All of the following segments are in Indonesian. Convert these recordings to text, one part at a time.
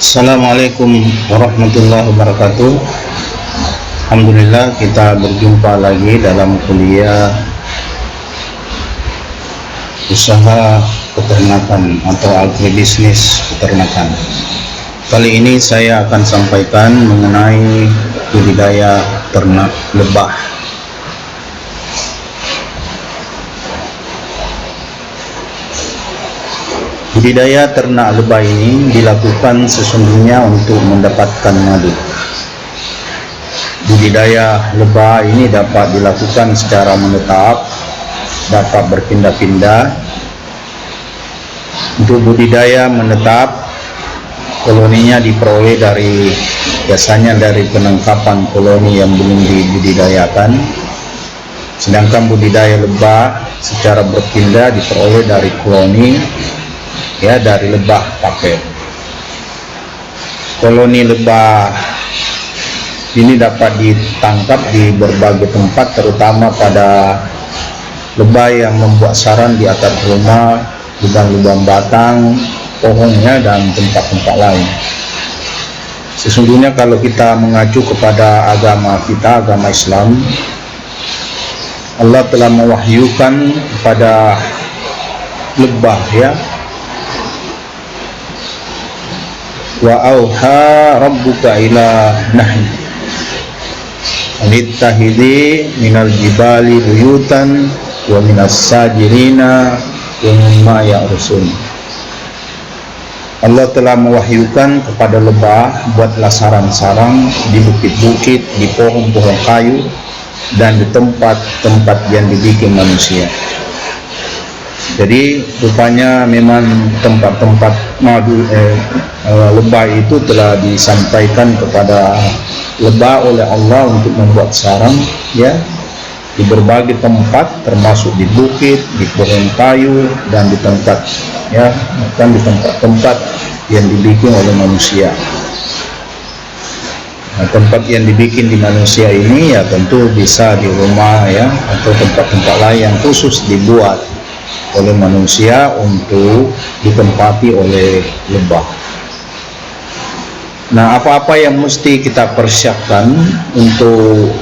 Assalamualaikum warahmatullahi wabarakatuh. Alhamdulillah kita berjumpa lagi dalam kuliah usaha peternakan atau agribisnis peternakan. Kali ini saya akan sampaikan mengenai budidaya ternak lebah. Budidaya ternak lebah ini dilakukan sesungguhnya untuk mendapatkan madu. Budidaya lebah ini dapat dilakukan secara menetap, dapat berpindah-pindah. Untuk budidaya menetap, koloninya diperoleh biasanya dari penangkapan koloni yang belum dibudidayakan. Sedangkan budidaya lebah secara berpindah diperoleh dari koloni dari lebah paket. Koloni lebah ini dapat ditangkap di berbagai tempat, terutama pada lebah yang membuat sarang di atap rumah, lubang-lubang batang, pohonnya, dan tempat-tempat lain. Sesungguhnya kalau kita mengacu kepada agama kita, agama Islam, Allah telah mewahyukan kepada lebah wa auha rabbuka ila nahli anittahidi minal jibali buyutan wa minas sajirina wa mimma ya'rusun. Allah telah mewahyukan kepada lebah, buatlah sarang-sarang di bukit-bukit, di pohon-pohon kayu, dan di tempat-tempat yang dibikin manusia. Jadi rupanya memang tempat-tempat lebah itu telah disampaikan kepada lebah oleh Allah untuk membuat sarang di berbagai tempat, termasuk di bukit, di pohon kayu, dan di tempat bahkan di tempat-tempat yang dibikin oleh manusia. Nah, tempat yang dibikin di manusia ini tentu bisa di rumah atau tempat-tempat lain yang khusus dibuat oleh manusia untuk ditempati oleh lebah. Nah, apa-apa yang mesti kita persiapkan untuk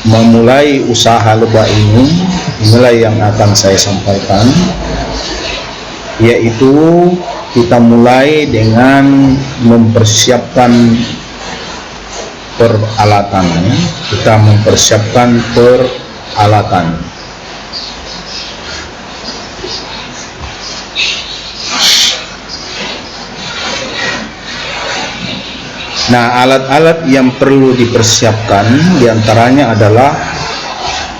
memulai usaha lebah ini, inilah yang akan saya sampaikan, yaitu kita mulai dengan mempersiapkan peralatan. Kita mempersiapkan peralatan. Nah, alat-alat yang perlu dipersiapkan diantaranya adalah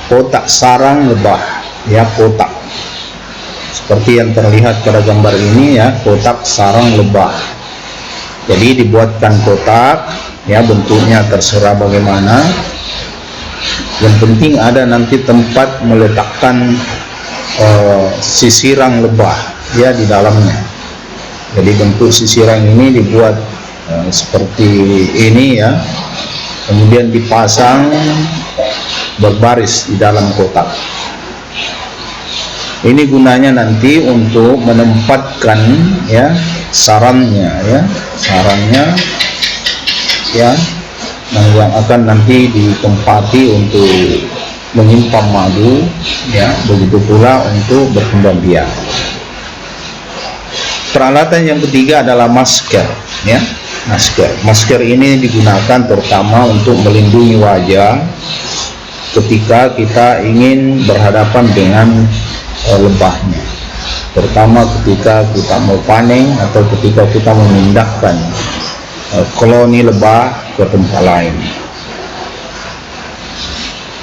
kotak sarang lebah, kotak. Seperti yang terlihat pada gambar ini, kotak sarang lebah. Jadi dibuatkan kotak, bentuknya terserah bagaimana. Yang penting ada nanti tempat meletakkan sisirang lebah di dalamnya. Jadi bentuk sisirang ini dibuat seperti ini, kemudian dipasang berbaris di dalam kotak. Ini gunanya nanti untuk menempatkan sarangnya yang akan nanti ditempati untuk menyimpan madu, begitu pula untuk berkembang biak. Peralatan yang ketiga adalah masker. Masker ini digunakan terutama untuk melindungi wajah ketika kita ingin berhadapan dengan lebahnya, terutama ketika kita mau panen atau ketika kita memindahkan koloni lebah ke tempat lain.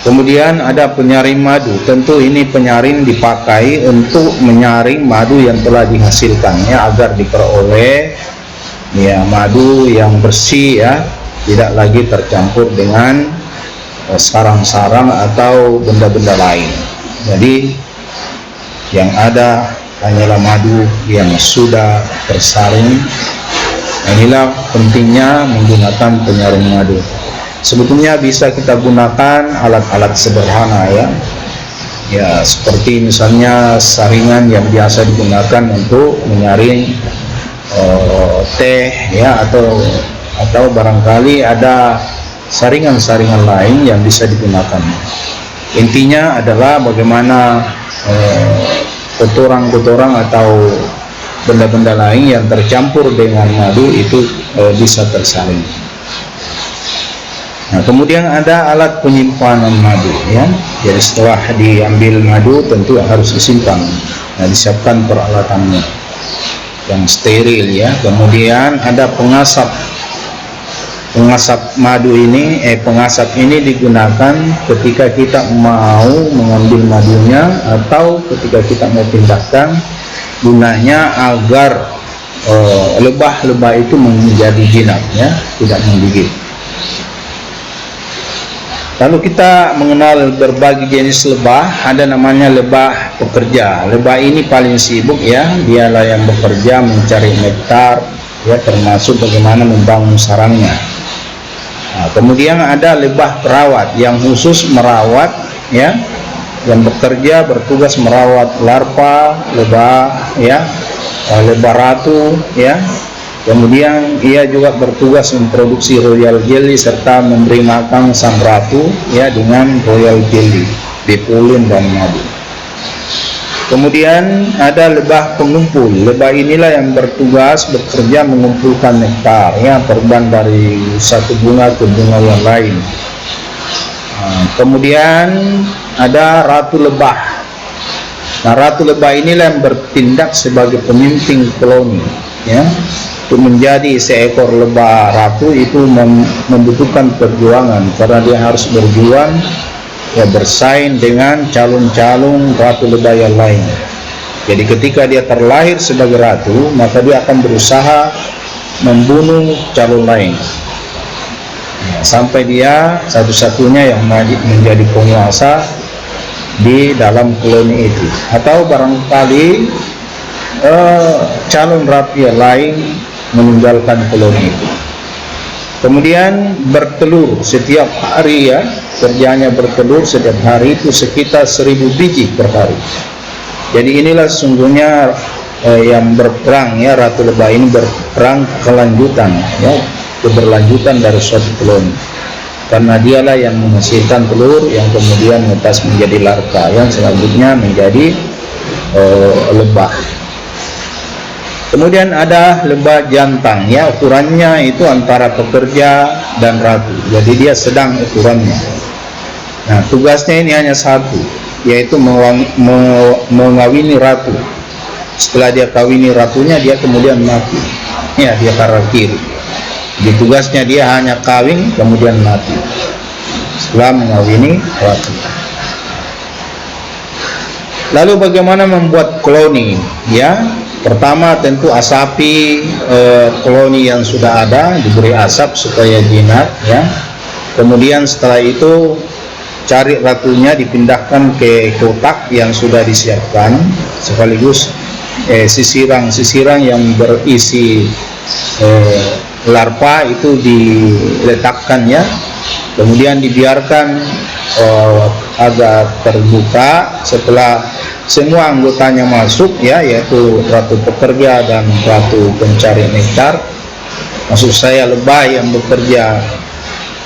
Kemudian ada penyaring madu. Tentu ini penyaring dipakai untuk menyaring madu yang telah dihasilkannya agar diperoleh madu yang bersih, tidak lagi tercampur dengan sarang-sarang atau benda-benda lain. Jadi yang ada hanyalah madu yang sudah tersaring. Inilah pentingnya menggunakan penyaring madu. Sebetulnya bisa kita gunakan alat-alat sederhana seperti misalnya saringan yang biasa digunakan untuk menyaring teh ya, atau barangkali ada saringan-saringan lain yang bisa digunakan. Intinya adalah bagaimana kotoran-kotoran atau benda-benda lain yang tercampur dengan madu itu bisa tersaring. Nah, kemudian ada alat penyimpanan madu ya. Jadi setelah diambil madu tentu harus disimpan. Nah, disiapkan peralatannya yang steril ya. Kemudian ada pengasap. Pengasap madu ini, pengasap ini digunakan ketika kita mau mengambil madunya atau ketika kita mau pindahkan, gunanya agar lebah-lebah itu menjadi jinak ya, tidak menggigit. Lalu kita mengenal berbagai jenis lebah. Ada namanya lebah pekerja. Lebah ini paling sibuk ya, dialah yang bekerja mencari nektar ya, termasuk bagaimana membangun sarangnya. Nah, kemudian ada lebah perawat yang khusus merawat ya, yang bekerja bertugas merawat larva lebah ya, lebah ratu ya. Kemudian ia juga bertugas memproduksi royal jelly serta memberi makan sang ratu ya dengan royal jelly, bepulin dan madu. Kemudian ada lebah pengumpul. Lebah inilah yang bertugas bekerja mengumpulkan nektar ya, terbang dari satu bunga ke bunga yang lain. Kemudian ada ratu lebah. Nah, ratu lebah inilah yang bertindak sebagai pemimpin koloni ya. Untuk menjadi seekor lebah ratu itu membutuhkan perjuangan, karena dia harus berjuang ya, bersaing dengan calon-calon ratu lebah yang lain. Jadi ketika dia terlahir sebagai ratu, maka dia akan berusaha membunuh calon lain ya, sampai dia satu-satunya yang menjadi penguasa di dalam koloni itu, atau barangkali calon ratu yang lain meninggalkan koloni itu. Kemudian bertelur setiap hari ya, kerjanya bertelur setiap hari itu sekitar 1000 biji per hari. Jadi inilah sesungguhnya yang berperang ya, ratu lebah ini berperang kelanjutan ya, keberlanjutan dari suatu koloni, karena dialah yang menghasilkan telur yang kemudian menetas menjadi larva yang selanjutnya menjadi lebah. Kemudian ada lebah jantan ya, ukurannya itu antara pekerja dan ratu, jadi dia sedang ukurannya. Nah, tugasnya ini hanya satu, yaitu mengawini ratu. Setelah dia kawini ratunya, dia kemudian mati ya, dia karakter. Di tugasnya dia hanya kawin kemudian mati setelah mengawini ratu. Lalu bagaimana membuat koloni ya? Pertama tentu asapi koloni yang sudah ada, diberi asap supaya jinak ya. Kemudian setelah itu cari ratunya, dipindahkan ke kotak yang sudah disiapkan, sekaligus sisirang-sisirang yang berisi larva itu diletakkan ya. Kemudian dibiarkan agak terbuka. Setelah semua anggotanya masuk ya, yaitu ratu pekerja dan ratu pencari nektar, maksud saya lebah yang bekerja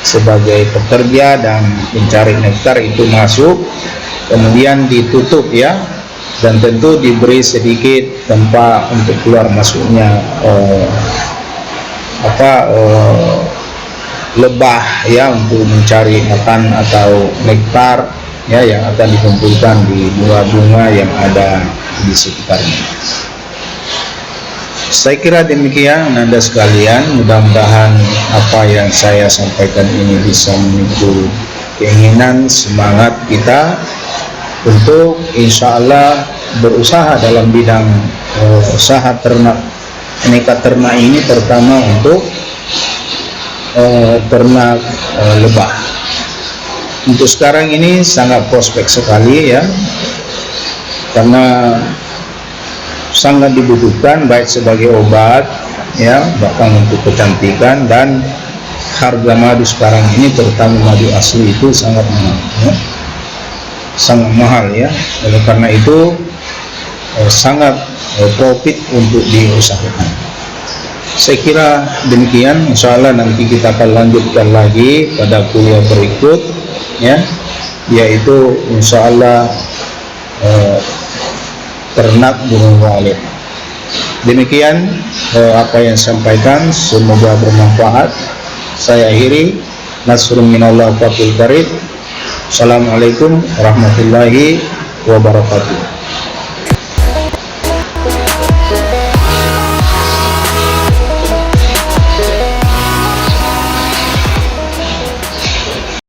sebagai pekerja dan pencari nektar itu masuk, kemudian ditutup ya, dan tentu diberi sedikit tempat untuk keluar masuknya lebah ya, untuk mencari makan atau nektar ya, yang akan dikumpulkan di bunga-bunga yang ada di sekitarnya. Saya kira demikian Anda sekalian, mudah-mudahan apa yang saya sampaikan ini bisa menipu keinginan, semangat kita untuk insya Allah berusaha dalam bidang usaha ternak, aneka ternak ini, terutama untuk ternak lebah. Untuk sekarang ini sangat prospek sekali ya, karena sangat dibutuhkan baik sebagai obat ya, bahkan untuk kecantikan, dan harga madu sekarang ini terutama madu asli itu sangat mahal ya, sangat mahal ya. Oleh karena itu sangat profit untuk diusahakan. Saya kira demikian. Insyaallah nanti kita akan lanjutkan lagi pada kuliah berikut, ya, yaitu insyaallah ternak burung walet. Demikian apa yang sampaikan, semoga bermanfaat. Saya akhiri. Nasrun minallah wa fathul qarib. Assalamualaikum warahmatullahi wabarakatuh.